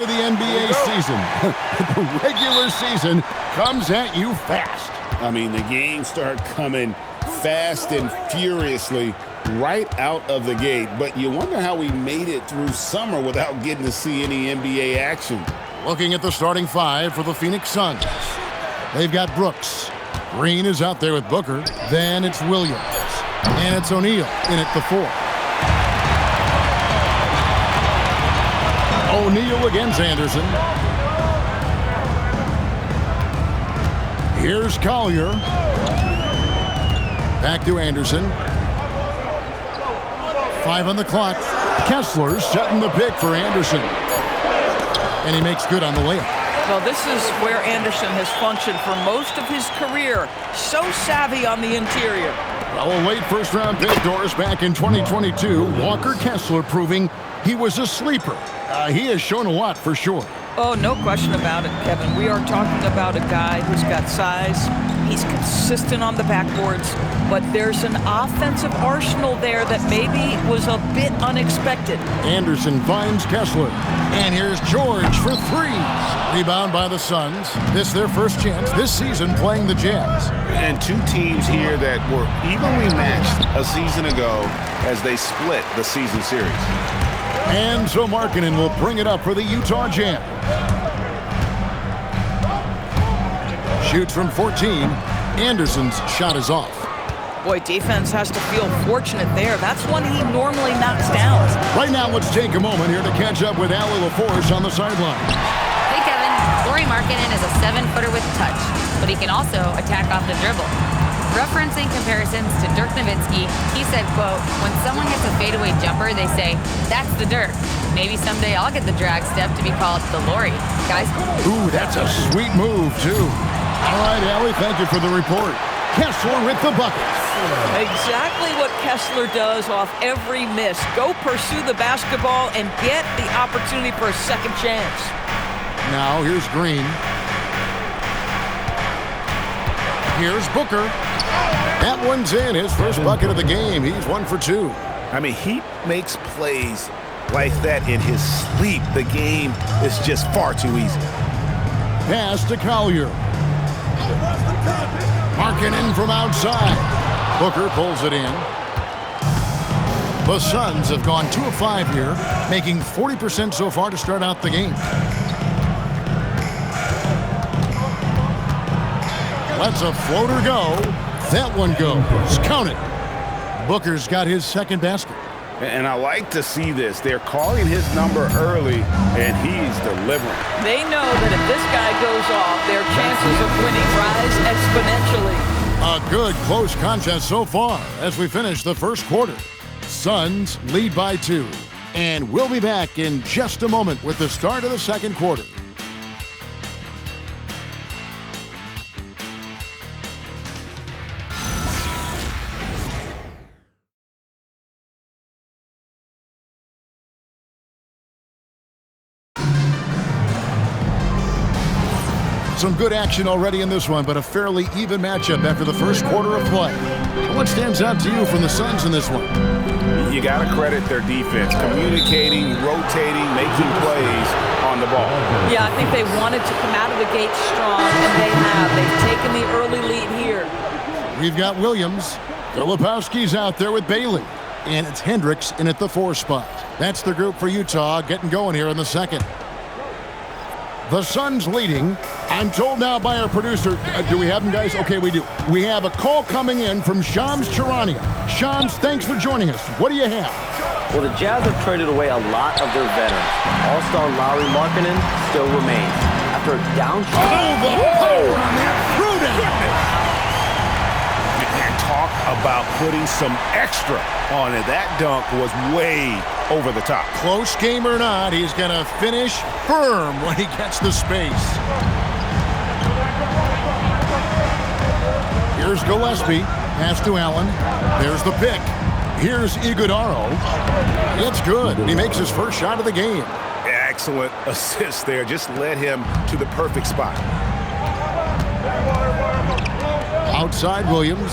The NBA season. The regular season comes at you fast. I mean, the games start coming fast and furiously right out of the gate. But you wonder how we made it through summer without getting to see any NBA action. Looking at the starting five for the Phoenix Suns. They've got Brooks. Green is out there with Booker. Then it's Williams. And it's O'Neal in at the 4. O'Neal against Anderson. Here's Collier. Back to Anderson. 5 on the clock. Kessler setting the pick for Anderson. And he makes good on the layup. Well, this is where Anderson has functioned for most of his career. So savvy on the interior. Well, a late first-round pick, Doris, back in 2022. Walker Kessler proving he was a sleeper. He has shown a lot for sure. Oh, no question about it, Kevin. We are talking about a guy who's got size. He's consistent on the backboards, but there's an offensive arsenal there that maybe was a bit unexpected. Anderson finds Kessler. And here's George for 3. Rebound by the Suns. This their first chance this season playing the Jazz. And two teams here that were evenly matched a season ago as they split the season series. And so Markkanen will bring it up for the Utah Jazz. Shoots from 14. Anderson's shot is off. Boy, defense has to feel fortunate there. That's one he normally knocks down. Right now, let's take a moment here to catch up with Allie LaForce on the sideline. Hey, Kevin. Lauri Markkanen is a 7-footer with touch, but he can also attack off the dribble. Referencing comparisons to Dirk Nowitzki, he said, quote, "When someone gets a fadeaway jumper, they say, that's the Dirk. Maybe someday I'll get the drag step to be called the Lauri." Guys? Ooh, that's a sweet move, too. All right, Allie, thank you for the report. Kessler with the bucket. Exactly what Kessler does off every miss. Go pursue the basketball and get the opportunity for a second chance. Now, here's Green. Here's Booker. That one's in. His first bucket of the game. He's 1 for 2. I mean, he makes plays like that in his sleep. The game is just far too easy. Pass to Collier. Markkanen from outside. Booker pulls it in. The Suns have gone 2 of 5 here, making 40% so far to start out the game. Lets a floater go. That one goes. Count it. Booker's got his second basket. And I like to see this. They're calling his number early, and he's delivering. They know that if this guy goes off, their chances of winning rise exponentially. A good close contest so far as we finish the first quarter. Suns lead by 2. And we'll be back in just a moment with the start of the second quarter. Some good action already in this one, but a fairly even matchup after the first quarter of play. What stands out to you from the Suns in this one? You got to credit their defense, communicating, rotating, making plays on the ball. Yeah, I think they wanted to come out of the gate strong, and they have. They've taken the early lead here. We've got Williams. Filipowski's out there with Bailey. And it's Hendricks in at the 4 spot. That's the group for Utah getting going here in the second. The Suns leading. I'm told now by our producer, do we have them, guys? Okay, we do. We have a call coming in from Shams Charania. Shams, thanks for joining us. What do you have? Well, the Jazz have traded away a lot of their veterans. All-star Lauri Markkanen still remains. After a downtrodden... Oh, the power on that. Prudent. And talk about putting some extra on it. That dunk was way over the top. Close game or not, he's going to finish firm when he gets the space. Here's Gillespie. Pass to Allen. There's the pick. Here's Iguodaro. It's good. He makes his first shot of the game. Excellent assist there. Just led him to the perfect spot. Outside Williams.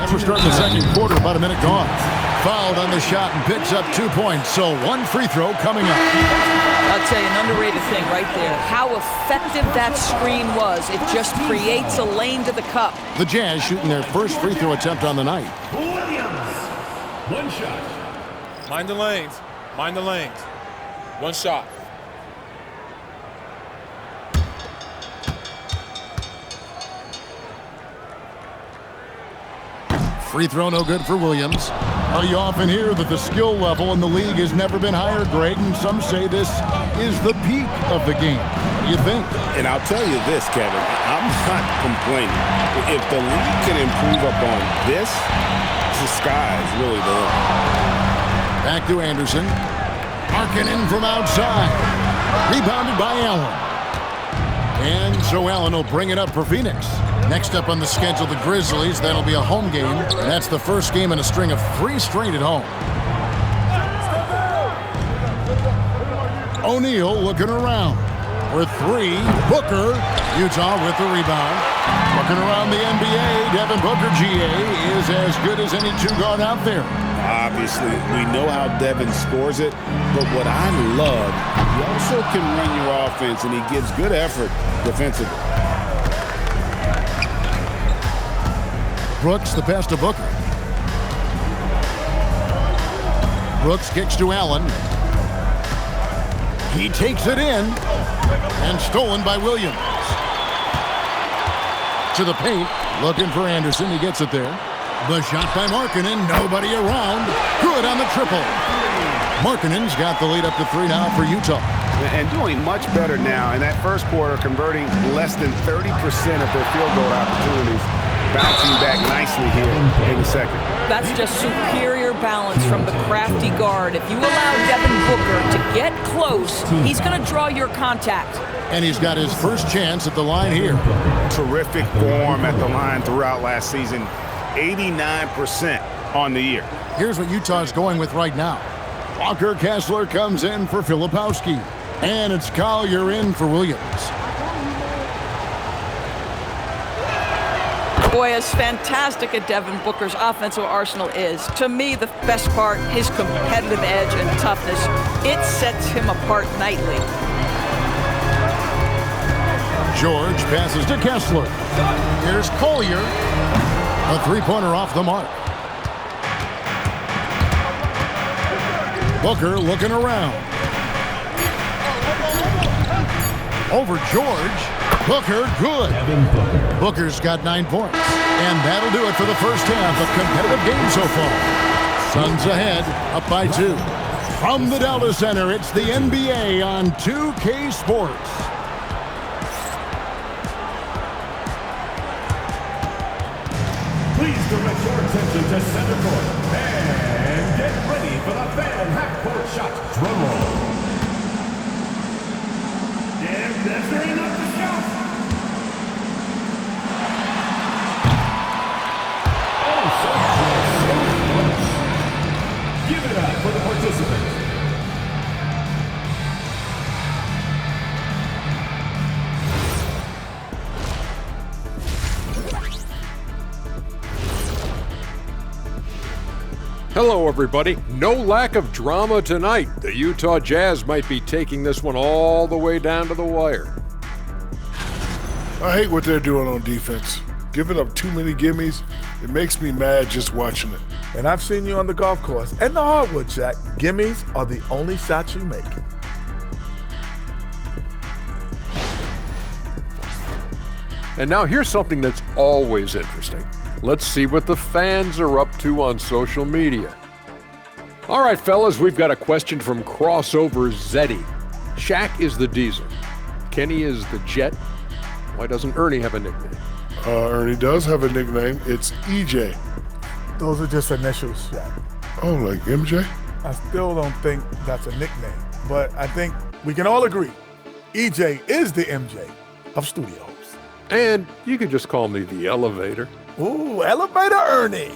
As we're starting the second quarter, about a minute gone. fouled on the shot and picks up 2 points. So one free throw coming up. I'll tell you an underrated thing right there. How effective that screen was. It just creates a lane to the cup. The Jazz shooting their first free throw attempt on the night. Williams. One shot. Mind the lanes. Mind the lanes. One shot. Free throw no good for Williams. Well, you often hear that the skill level in the league has never been higher, Greg, and some say this is the peak of the game. What do you think? And I'll tell you this, Kevin, I'm not complaining. If the league can improve upon this, the sky is really the limit. Back to Anderson. Markkanen from outside. Rebounded by Allen. And so Allen will bring it up for Phoenix. Next up on the schedule, the Grizzlies. That'll be a home game. And that's the first game in a string of 3 straight at home. O'Neal looking around. For 3, Booker. Utah with the rebound. Looking around the NBA, Devin Booker, GA, is as good as any 2-guard out there. Obviously, we know how Devin scores it, but what I love, he also can run your offense, and he gives good effort defensively. Brooks, the pass to Booker. Brooks kicks to Allen. He takes it in, and stolen by Williams. To the paint, looking for Anderson. He gets it there. The shot by Markkanen, nobody around. Good on the triple. Markkanen's got the lead up to 3 now for Utah. And doing much better now in that first quarter, converting less than 30% of their field goal opportunities, bouncing back nicely here in the second. That's just superior balance from the crafty guard. If you allow Devin Booker to get close, he's going to draw your contact. And he's got his first chance at the line here. Terrific form at the line throughout last season. 89% on the year. Here's what Utah's going with right now. Walker Kessler comes in for Filipowski. And it's Collier in for Williams. Boy, as fantastic as Devin Booker's offensive arsenal is, to me, the best part, his competitive edge and toughness, it sets him apart nightly. George passes to Kessler. Here's Collier. A 3-pointer off the mark. Booker looking around. Over George. Booker, good. Booker's got 9 points. And that'll do it for the first half. A competitive game so far. Suns ahead, up by 2. From the Delta Center, it's the NBA on 2K Sports. Please direct your attention to center court and get ready for the fan half-court shot drum roll. And that's very enough to shout. Give it up for the participants. Hello, everybody. No lack of drama tonight. The Utah Jazz might be taking this one all the way down to the wire. I hate what they're doing on defense. Giving up too many gimmies, it makes me mad just watching it. And I've seen you on the golf course and the hardwood, Jack. Gimmies are the only shots you make. And now here's something that's always interesting. Let's see what the fans are up to on social media. All right, fellas, we've got a question from Crossover Zeddy. Shaq is the Diesel. Kenny is the Jet. Why doesn't Ernie have a nickname? Ernie does have a nickname. It's EJ. Those are just initials, Jack. Oh, like MJ? I still don't think that's a nickname, but I think we can all agree EJ is the MJ of studios. And you could just call me the Elevator. Ooh, Elevator Ernie.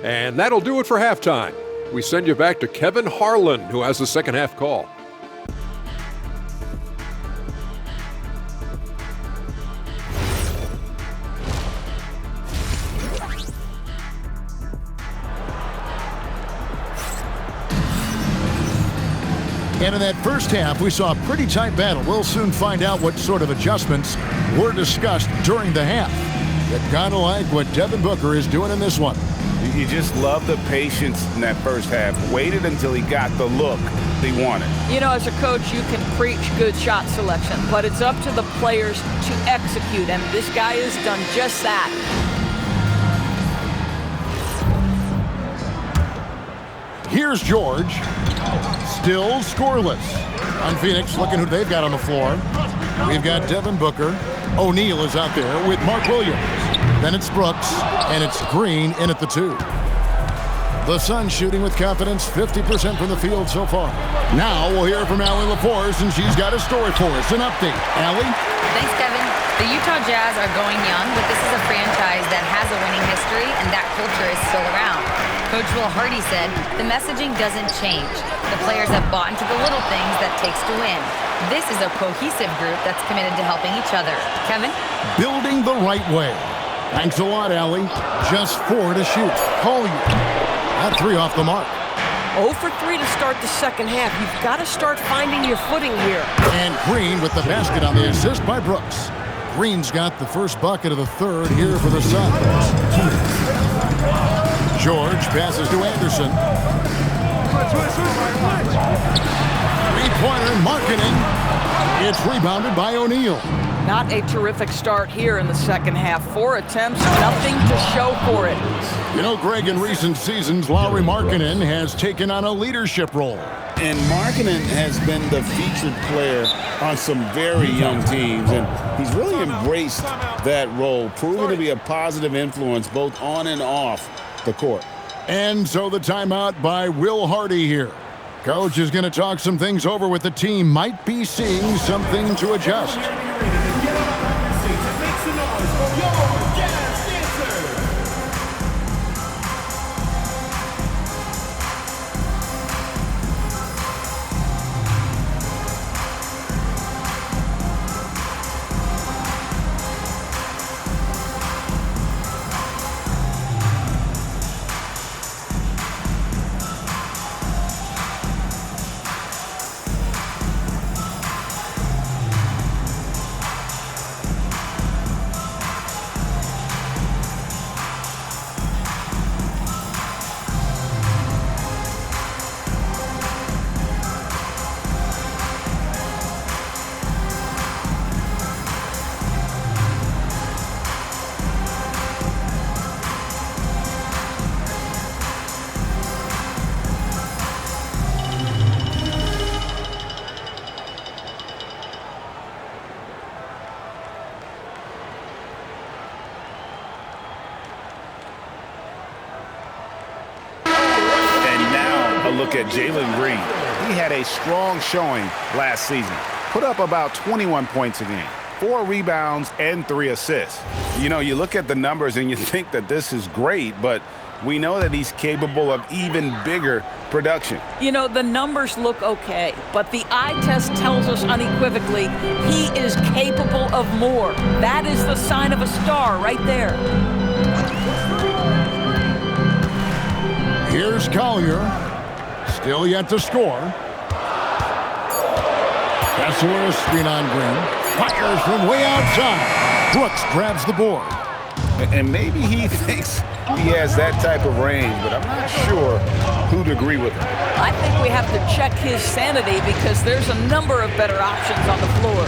And that'll do it for halftime. We send you back to Kevin Harlan, who has the second half call. And in that first half, we saw a pretty tight battle. We'll soon find out what sort of adjustments were discussed during the half. But kind of like what Devin Booker is doing in this one. You just love the patience in that first half. Waited until he got the look they wanted. You know, as a coach, you can preach good shot selection, but it's up to the players to execute, and this guy has done just that. Here's George. Still scoreless. On Phoenix, looking who they've got on the floor. We've got Devin Booker. O'Neal is out there with Mark Williams. Then it's Brooks, and it's Green in at the 2. The Suns shooting with confidence, 50% from the field so far. Now we'll hear from Allie LaForce, and she's got a story for us. An update. Allie? Thanks, Kevin. The Utah Jazz are going young, but this is a franchise that has a winning history, and that culture is still around. Coach Will Hardy said, the messaging doesn't change. The players have bought into the little things that takes to win. This is a cohesive group that's committed to helping each other. Kevin? Building the right way. Thanks a lot, Allie. Just 4 to shoot. Collier. That 3 off the mark. 0 for 3 to start the second half. You've got to start finding your footing here. And Green with the basket on the assist by Brooks. Green's got the first bucket of the third here for the Suns. George passes to Anderson. Three-pointer Markkanen. It's rebounded by O'Neal. Not a terrific start here in the second half. 4 attempts, nothing to show for it. You know, Greg, in recent seasons, Lauri Markkanen has taken on a leadership role. And Markkanen has been the featured player on some very young teams, and he's really embraced that role, proving to be a positive influence both on and off the court. And so the timeout by Will Hardy here. Coach is going to talk some things over with the team. Might be seeing something to adjust. Look at Jalen Green. He had a strong showing last season. Put up about 21 points a game, 4 rebounds, and 3 assists. You know, you look at the numbers and you think that this is great, but we know that he's capable of even bigger production. You know, the numbers look okay, but the eye test tells us unequivocally he is capable of more. That is the sign of a star right there. Here's Collier. Still yet to score. Kessler, screen on Green. Fires from way outside. Brooks grabs the board. And maybe he thinks he has that type of range, but I'm not sure who'd agree with him. I think we have to check his sanity because there's a number of better options on the floor.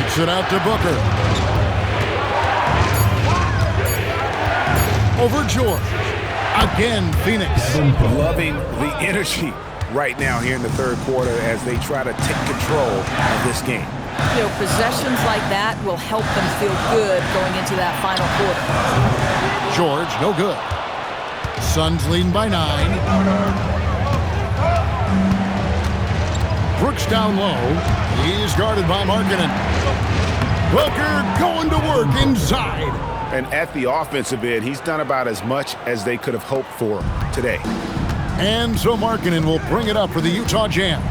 Kicks it out to Booker. Over George. Again, Phoenix. Loving the energy right now here in the third quarter as they try to take control of this game. You know, possessions like that will help them feel good going into that final quarter. George, no good. Suns leading by 9. Brooks down low. He's guarded by Markkanen. Booker going to work inside. And at the offensive end, he's done about as much as they could have hoped for today. And so Markkanen will bring it up for the Utah Jazz.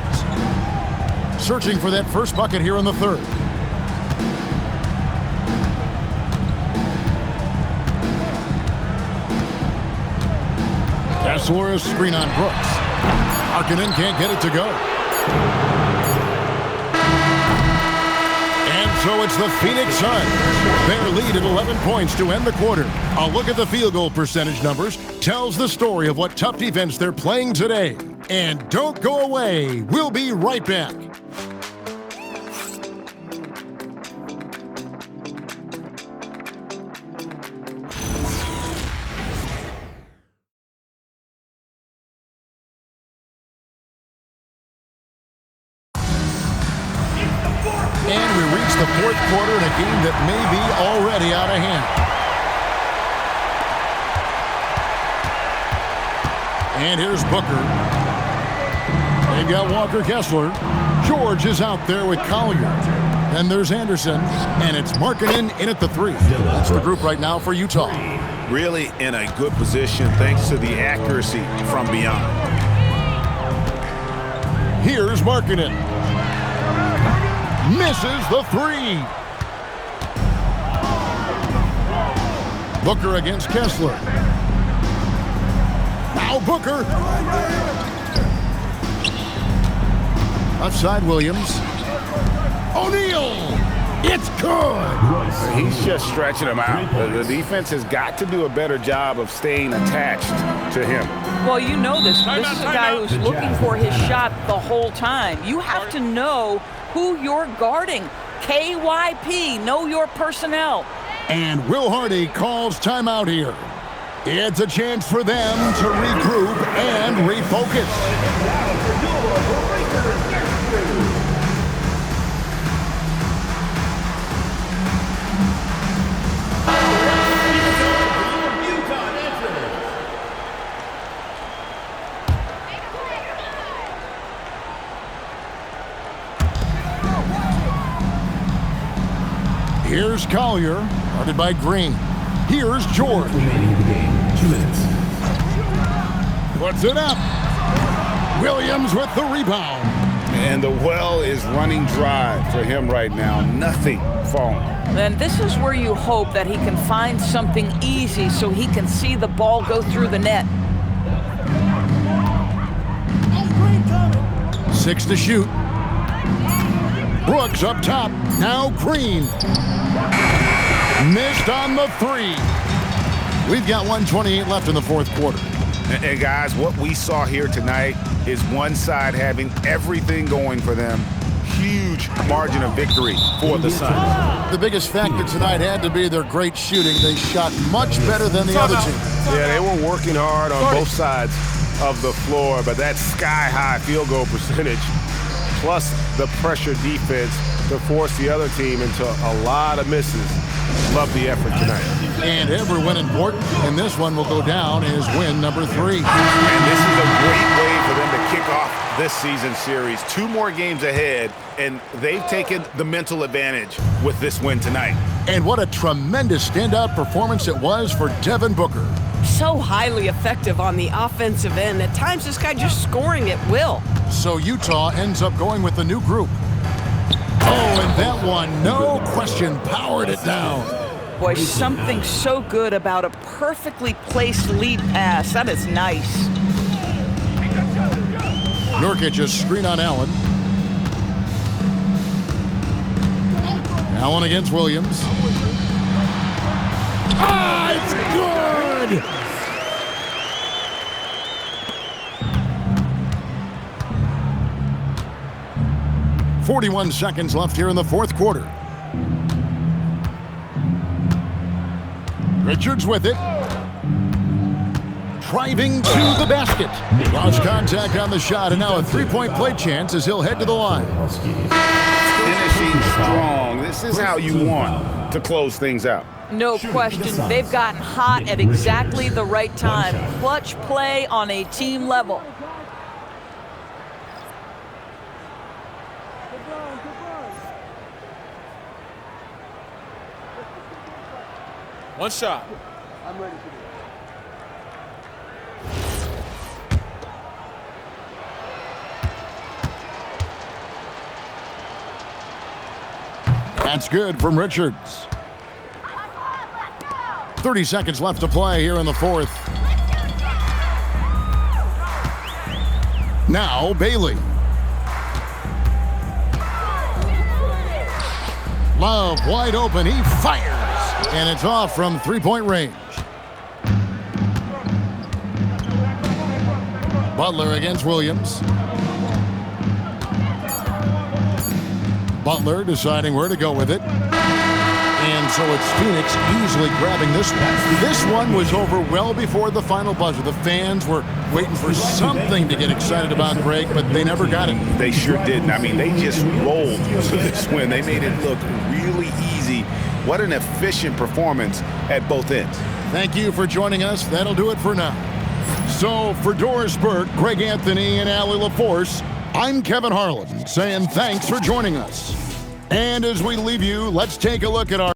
Searching for that first bucket here in the third. Kessler, screen on Brooks. Markkanen can't get it to go. And so it's the Phoenix Suns. Their lead at 11 points to end the quarter. A look at the field goal percentage numbers tells the story of what tough defense they're playing today. And don't go away. We'll be right back. And we reach the fourth quarter in a game that may be already out of hand. And here's Booker. They've got Walker Kessler. George is out there with Collier. Then there's Anderson. And it's Markkanen in at the 3. That's the group right now for Utah. Really in a good position thanks to the accuracy from beyond. Here's Markkanen. Misses the 3. Booker against Kessler. Now Booker. Left side Williams. O'Neal. It's good. He's just stretching him out. The defense has got to do a better job of staying attached to him. Well, you know this. This is a guy who's looking for his shot the whole time. You have to know who you're guarding. KYP, know your personnel. And Will Hardy calls timeout here. It's a chance for them to regroup and refocus. Here's Collier, guarded by Green. Here's George. Remaining in the game, 2 minutes. Puts it up. Williams with the rebound. And the well is running dry for him right now. Nothing falling. And this is where you hope that he can find something easy so he can see the ball go through the net. 6 to shoot. Brooks up top. Now Green. Missed on the 3. We've got 1:28 left in the fourth quarter. And guys, what we saw here tonight is one side having everything going for them. Huge margin of victory for the Suns. The biggest factor tonight had to be their great shooting. They shot much better than the other team. Yeah, they were working hard on both sides of the floor, but that sky-high field goal percentage plus the pressure defense to force the other team into a lot of misses. Love the effort tonight. And every win important, and this one will go down as win number 3. And this is a great way for them to kick off this season series. 2 more games ahead, and they've taken the mental advantage with this win tonight. And what a tremendous standout performance it was for Devin Booker. So highly effective on the offensive end. At times, this guy just scoring at will. So Utah ends up going with the new group. Oh, and that one, no question, powered it down. Boy, something so good about a perfectly placed lead pass. That is nice. Nurkic a screen on Allen. Allen against Williams. Ah, it's good! 41 seconds left here in the fourth quarter. Richards with it. Driving to the basket. Lost contact on the shot, and now a three-point play chance as he'll head to the line. Finishing strong. This is how you want to close things out. No question. They've gotten hot at exactly the right time. Clutch play on a team level. One shot. I'm ready for this. That's good from Richards. 30 seconds left to play here in the fourth. Now Bailey. Love wide open. He fires. And it's off from three-point range. Butler against Williams. Butler deciding where to go with it. And so it's Phoenix easily grabbing this one. This one was over well before the final buzzer. The fans were waiting for something to get excited about, Greg, but they never got it. They sure didn't. I mean, they just rolled to this win. They made it look really easy. What an efficient performance at both ends. Thank you for joining us. That'll do it for now. So for Doris Burke, Greg Anthony, and Allie LaForce, I'm Kevin Harlan saying thanks for joining us. And as we leave you, let's take a look at our